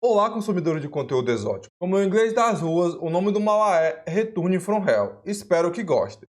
Olá, consumidores de conteúdo exótico. Como o inglês das ruas, o nome do mala é Return from Hell. Espero que gostem.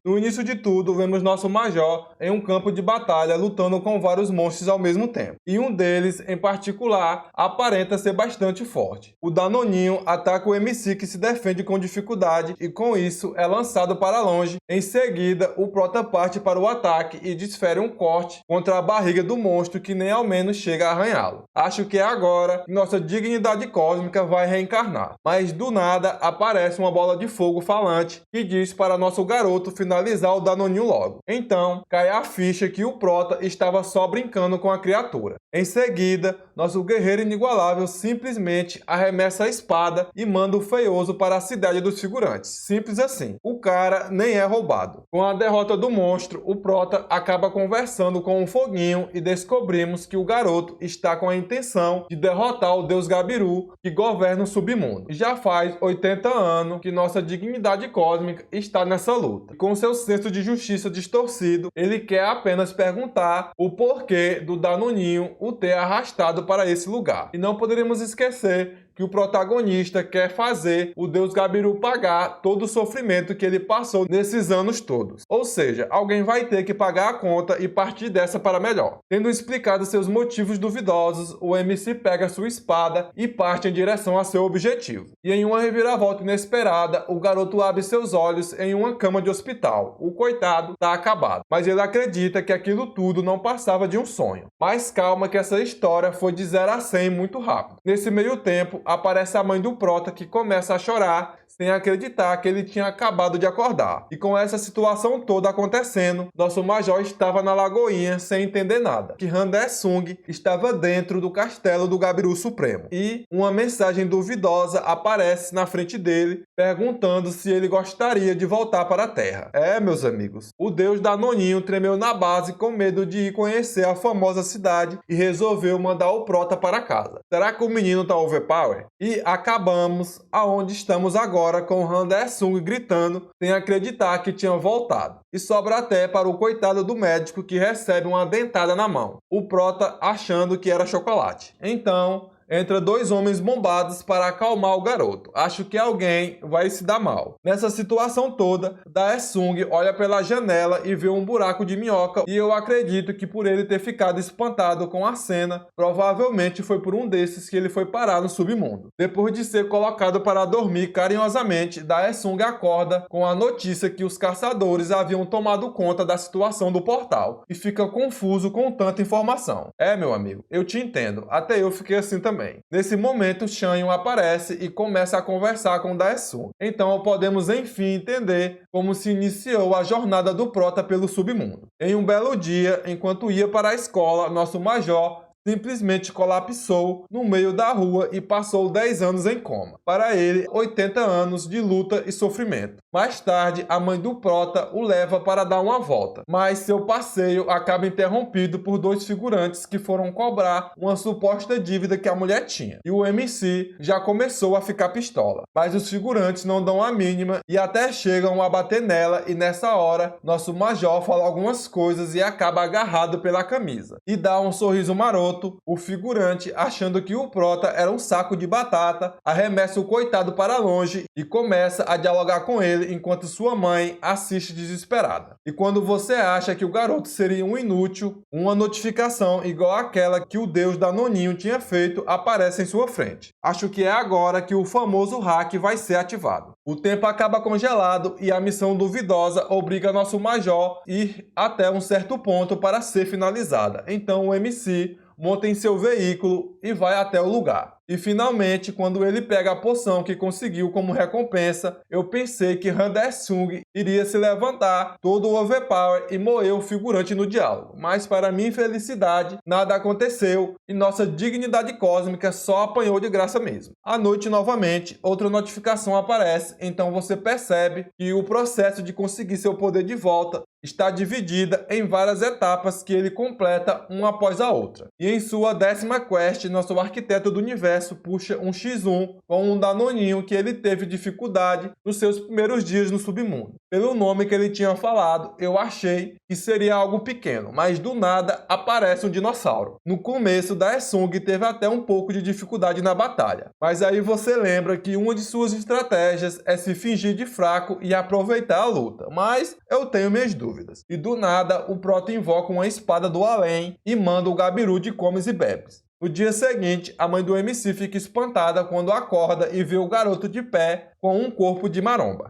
No início de tudo, vemos nosso Major em um campo de batalha lutando com vários monstros ao mesmo tempo. E um deles, em particular, aparenta ser bastante forte. O Danoninho ataca o MC que se defende com dificuldade e com isso é lançado para longe. Em seguida, o Prota parte para o ataque e desfere um corte contra a barriga do monstro que nem ao menos chega a arranhá-lo. Acho que é agora que nossa dignidade cósmica vai reencarnar. Mas do nada aparece uma bola de fogo falante que diz para nosso garoto finalizar o Danoninho logo. Então, cai a ficha que o Prota estava só brincando com a criatura. Em seguida, nosso guerreiro inigualável simplesmente arremessa a espada e manda o feioso para a cidade dos figurantes. Simples assim. O cara nem é roubado. Com a derrota do monstro, o Prota acaba conversando com um foguinho e descobrimos que o garoto está com a intenção de derrotar o deus Gabiru, que governa o submundo. Já faz 80 anos que nossa dignidade cósmica está nessa luta. Com seu senso de justiça distorcido, ele quer apenas perguntar o porquê do Danoninho o ter arrastado para esse lugar. E não poderíamos esquecer que o protagonista quer fazer o deus Gabiru pagar todo o sofrimento que ele passou nesses anos todos. Ou seja, alguém vai ter que pagar a conta e partir dessa para melhor. Tendo explicado seus motivos duvidosos, o MC pega sua espada e parte em direção a seu objetivo. E em uma reviravolta inesperada, o garoto abre seus olhos em uma cama de hospital. O coitado tá acabado, mas ele acredita que aquilo tudo não passava de um sonho. Mas calma que essa história foi de 0 a 100 muito rápido. Nesse meio tempo, aparece a mãe do Prota que começa a chorar sem acreditar que ele tinha acabado de acordar. E com essa situação toda acontecendo, nosso Major estava na lagoinha sem entender nada, que Han De-sung estava dentro do castelo do Gabiru Supremo. E uma mensagem duvidosa aparece na frente dele, perguntando se ele gostaria de voltar para a Terra. Meus amigos, o deus Danoninho tremeu na base com medo de ir conhecer a famosa cidade e resolveu mandar o Prota para casa. Será que o menino tá overpower? E acabamos aonde estamos agora, com Han De-sung gritando sem acreditar que tinha voltado. E sobra até para o coitado do médico que recebe uma dentada na mão. O Prota achando que era chocolate. Então, entra dois homens bombados para acalmar o garoto. Acho que alguém vai se dar mal. Nessa situação toda, De-sung olha pela janela e vê um buraco de minhoca e eu acredito que por ele ter ficado espantado com a cena, provavelmente foi por um desses que ele foi parar no submundo. Depois de ser colocado para dormir carinhosamente, De-sung acorda com a notícia que os caçadores haviam tomado conta da situação do portal e fica confuso com tanta informação. Meu amigo, eu te entendo. Até eu fiquei assim também. Nesse momento, Chanyeol aparece e começa a conversar com De-sung. Então podemos enfim entender como se iniciou a jornada do Prota pelo submundo. Em um belo dia, enquanto ia para a escola, nosso Major simplesmente colapsou no meio da rua e passou 10 anos em coma. Para ele, 80 anos de luta e sofrimento. Mais tarde, a mãe do Prota o leva para dar uma volta, mas seu passeio acaba interrompido por dois figurantes que foram cobrar uma suposta dívida que a mulher tinha. E o MC já começou a ficar pistola. Mas os figurantes não dão a mínima e até chegam a bater nela e nessa hora, nosso Major fala algumas coisas e acaba agarrado pela camisa. E dá um sorriso maroto. O figurante, achando que o Prota era um saco de batata, arremessa o coitado para longe e começa a dialogar com ele enquanto sua mãe assiste desesperada. E quando você acha que o garoto seria um inútil, uma notificação igual àquela que o deus Danoninho tinha feito aparece em sua frente. Acho que é agora que o famoso hack vai ser ativado. O tempo acaba congelado e a missão duvidosa obriga nosso Major a ir até um certo ponto para ser finalizada. Então o MC monta em seu veículo e vai até o lugar. E finalmente, quando ele pega a poção que conseguiu como recompensa, eu pensei que Han De-sung iria se levantar todo overpower e moer o figurante no diálogo. Mas para minha infelicidade, nada aconteceu e nossa dignidade cósmica só apanhou de graça mesmo. À noite novamente, outra notificação aparece, então você percebe que o processo de conseguir seu poder de volta está dividida em várias etapas que ele completa uma após a outra. E em sua 10ª quest, nosso arquiteto do universo universo puxa um X1 com um danoninho que ele teve dificuldade nos seus primeiros dias no submundo. Pelo nome que ele tinha falado, eu achei que seria algo pequeno, mas do nada aparece um dinossauro. No começo, Daesung teve até um pouco de dificuldade na batalha, mas aí você lembra que uma de suas estratégias é se fingir de fraco e aproveitar a luta, mas eu tenho minhas dúvidas. E do nada, o Prota invoca uma espada do além e manda o Gabiru de comes e bebes. No dia seguinte, a mãe do MC fica espantada quando acorda e vê o garoto de pé com um corpo de maromba.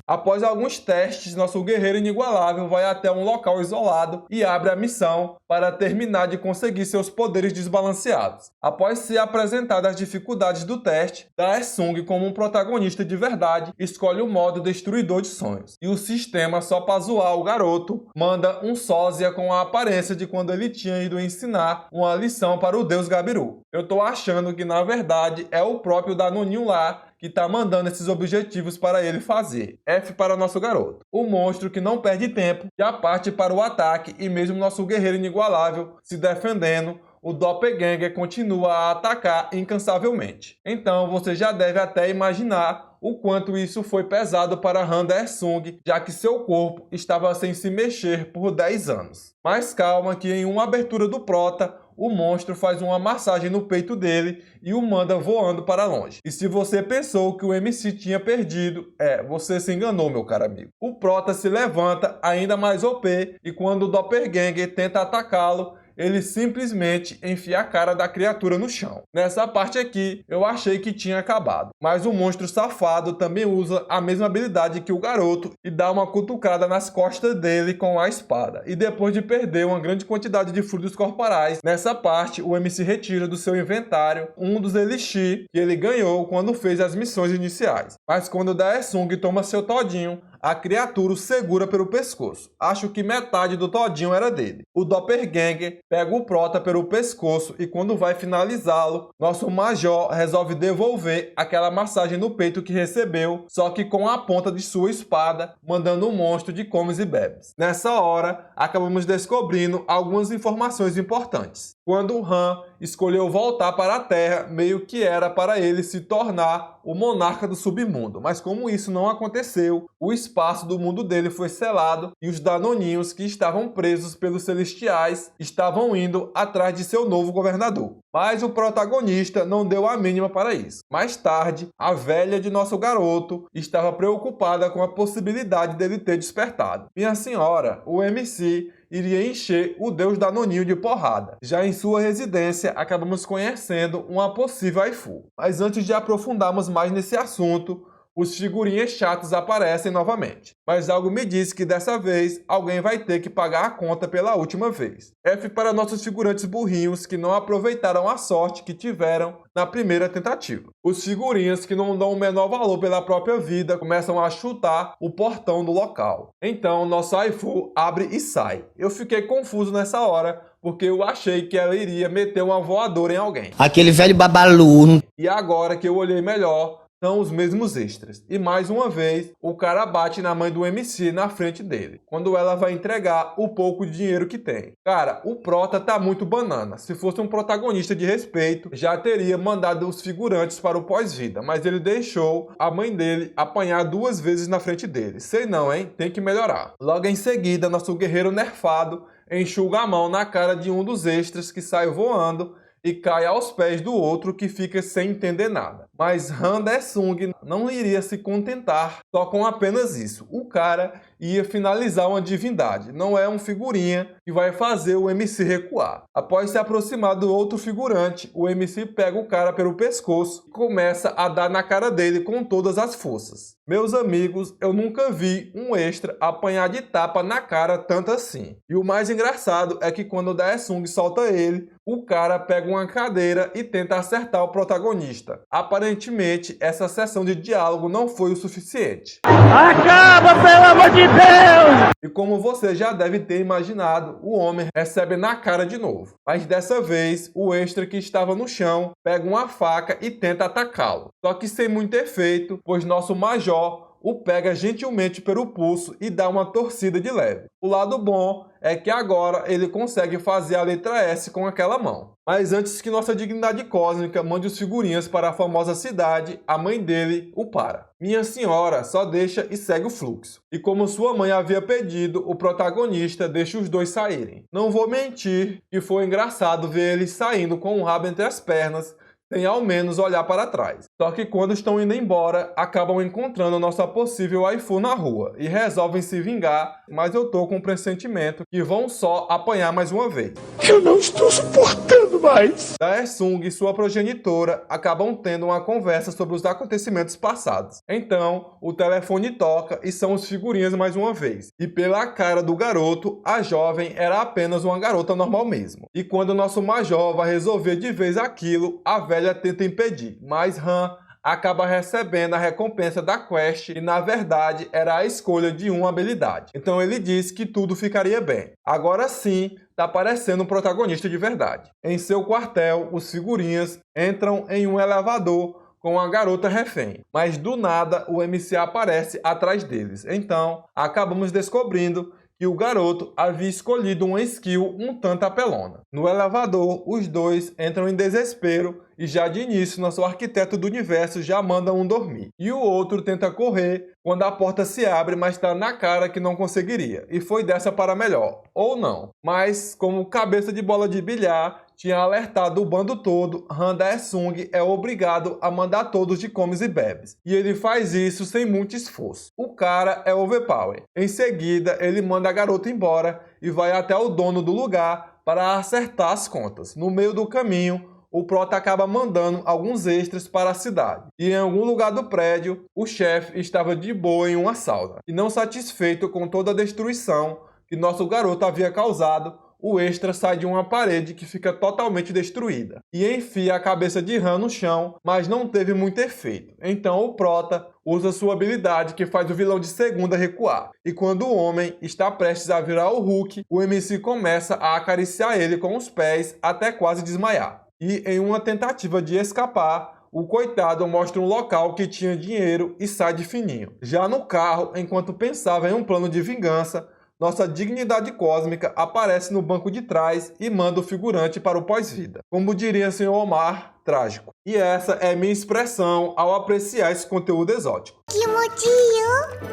Após alguns testes, nosso guerreiro inigualável vai até um local isolado e abre a missão para terminar de conseguir seus poderes desbalanceados. Após ser apresentadas as dificuldades do teste, Daesung, como um protagonista de verdade, escolhe o modo Destruidor de Sonhos. E o sistema, só para zoar o garoto, manda um sósia com a aparência de quando ele tinha ido ensinar uma lição para o deus Gabiru. Eu tô achando que, na verdade, é o próprio Danoninho lá que tá mandando esses objetivos para ele fazer. F para nosso garoto. O monstro que não perde tempo já parte para o ataque e mesmo nosso guerreiro inigualável se defendendo, o Doppelganger continua a atacar incansavelmente. Então você já deve até imaginar o quanto isso foi pesado para Han Daesung, já que seu corpo estava sem se mexer por 10 anos. Mas calma que em uma abertura do Prota, o monstro faz uma massagem no peito dele e o manda voando para longe. E se você pensou que o MC tinha perdido, você se enganou, meu caro amigo. O Prota se levanta ainda mais OP e quando o Doppelganger tenta atacá-lo, ele simplesmente enfia a cara da criatura no chão. Nessa parte aqui, eu achei que tinha acabado. Mas o monstro safado também usa a mesma habilidade que o garoto e dá uma cutucada nas costas dele com a espada. E depois de perder uma grande quantidade de fluidos corporais, nessa parte o MC retira do seu inventário um dos elixir que ele ganhou quando fez as missões iniciais. Mas quando Daesung toma seu todinho, a criatura o segura pelo pescoço. Acho que metade do todinho era dele. O Doppelganger pega o Prota pelo pescoço e quando vai finalizá-lo, nosso Major resolve devolver aquela massagem no peito que recebeu, só que com a ponta de sua espada, mandando o monstro de comes e bebes. Nessa hora, acabamos descobrindo algumas informações importantes. Quando o Han escolheu voltar para a Terra, meio que era para ele se tornar o monarca do submundo. Mas como isso não aconteceu, o espaço do mundo dele foi selado e os Danoninhos que estavam presos pelos Celestiais estavam indo atrás de seu novo governador. Mas o protagonista não deu a mínima para isso. Mais tarde, a velha de nosso garoto estava preocupada com a possibilidade dele ter despertado. Minha senhora, o MC iria encher o deus Danoninho de porrada. Já em sua residência, acabamos conhecendo uma possível waifu. Mas antes de aprofundarmos mais nesse assunto, os figurinhas chatos aparecem novamente. Mas algo me diz que dessa vez alguém vai ter que pagar a conta pela última vez. F para nossos figurantes burrinhos que não aproveitaram a sorte que tiveram na primeira tentativa. Os figurinhas que não dão o menor valor pela própria vida começam a chutar o portão do local. Então nosso waifu abre e sai. Eu fiquei confuso nessa hora, porque eu achei que ela iria meter uma voadora em alguém. Aquele velho babalu. E agora que eu olhei melhor, são os mesmos extras. E mais uma vez, o cara bate na mãe do MC na frente dele, quando ela vai entregar o pouco de dinheiro que tem. Cara, o Prota tá muito banana. Se fosse um protagonista de respeito, já teria mandado os figurantes para o pós-vida, mas ele deixou a mãe dele apanhar 2 vezes na frente dele. Sei não, hein? Tem que melhorar. Logo em seguida, nosso guerreiro nerfado enxuga a mão na cara de um dos extras que sai voando e cai aos pés do outro que fica sem entender nada. Mas Han Daesung não iria se contentar só com apenas isso. O cara ia finalizar uma divindade. Não é um figurinha que vai fazer o MC recuar. Após se aproximar do outro figurante, o MC pega o cara pelo pescoço e começa a dar na cara dele com todas as forças. Meus amigos, eu nunca vi um extra apanhar de tapa na cara tanto assim. E o mais engraçado é que quando o Daesung solta ele, o cara pega uma cadeira e tenta acertar o protagonista. Aparentemente, essa sessão de diálogo não foi o suficiente. Acaba, pelo amor de Deus! E como você já deve ter imaginado, o homem recebe na cara de novo. Mas dessa vez, o extra que estava no chão pega uma faca e tenta atacá-lo. Só que sem muito efeito, pois nosso major o pega gentilmente pelo pulso e dá uma torcida de leve. O lado bom é que agora ele consegue fazer a letra S com aquela mão. Mas antes que nossa dignidade cósmica mande os figurinhas para a famosa cidade, a mãe dele o para. Minha senhora só deixa e segue o fluxo. E como sua mãe havia pedido, o protagonista deixa os dois saírem. Não vou mentir que foi engraçado ver eles saindo com o rabo entre as pernas, sem ao menos olhar para trás. Só que quando estão indo embora, acabam encontrando nossa possível waifu na rua e resolvem se vingar, mas eu tô com um pressentimento que vão só apanhar mais uma vez. Eu não estou suportando mais. Daesung e sua progenitora acabam tendo uma conversa sobre os acontecimentos passados. Então, o telefone toca e são os figurinhas mais uma vez. E pela cara do garoto, a jovem era apenas uma garota normal mesmo. E quando o nosso major vai resolver de vez aquilo, a velha tenta impedir, mas Han acaba recebendo a recompensa da quest e na verdade era a escolha de uma habilidade. Então ele diz que tudo ficaria bem. Agora sim, tá parecendo um protagonista de verdade. Em seu quartel, os figurinhas entram em um elevador com a garota refém, mas do nada o MC aparece atrás deles. Então acabamos descobrindo que o garoto havia escolhido uma skill um tanto apelona. No elevador, os dois entram em desespero e já de início nosso arquiteto do universo já manda um dormir. E o outro tenta correr quando a porta se abre, mas está na cara que não conseguiria. E foi dessa para melhor, ou não. Mas como cabeça de bola de bilhar tinha alertado o bando todo, Han Daesung é obrigado a mandar todos de comes e bebes. E ele faz isso sem muito esforço. O cara é overpower. Em seguida, ele manda a garota embora e vai até o dono do lugar para acertar as contas. No meio do caminho, o prota acaba mandando alguns extras para a cidade. E em algum lugar do prédio, o chefe estava de boa em uma sauna. E não satisfeito com toda a destruição que nosso garoto havia causado, o extra sai de uma parede que fica totalmente destruída e enfia a cabeça de Han no chão, mas não teve muito efeito. Então o prota usa sua habilidade que faz o vilão de segunda recuar. E quando o homem está prestes a virar o Hulk, o MC começa a acariciar ele com os pés até quase desmaiar. E em uma tentativa de escapar, o coitado mostra um local que tinha dinheiro e sai de fininho. Já no carro, enquanto pensava em um plano de vingança, nossa dignidade cósmica aparece no banco de trás e manda o figurante para o pós-vida. Como diria Sr. Omar, trágico. E essa é minha expressão ao apreciar esse conteúdo exótico.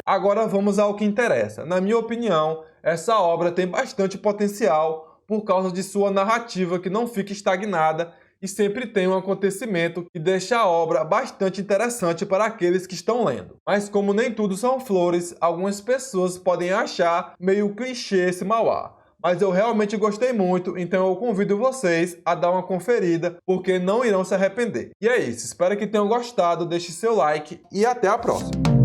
Agora vamos ao que interessa. Na minha opinião, essa obra tem bastante potencial por causa de sua narrativa que não fica estagnada e sempre tem um acontecimento que deixa a obra bastante interessante para aqueles que estão lendo. Mas como nem tudo são flores, algumas pessoas podem achar meio clichê esse mauá. Mas eu realmente gostei muito, então eu convido vocês a dar uma conferida, porque não irão se arrepender. E é isso, espero que tenham gostado, deixe seu like e até a próxima!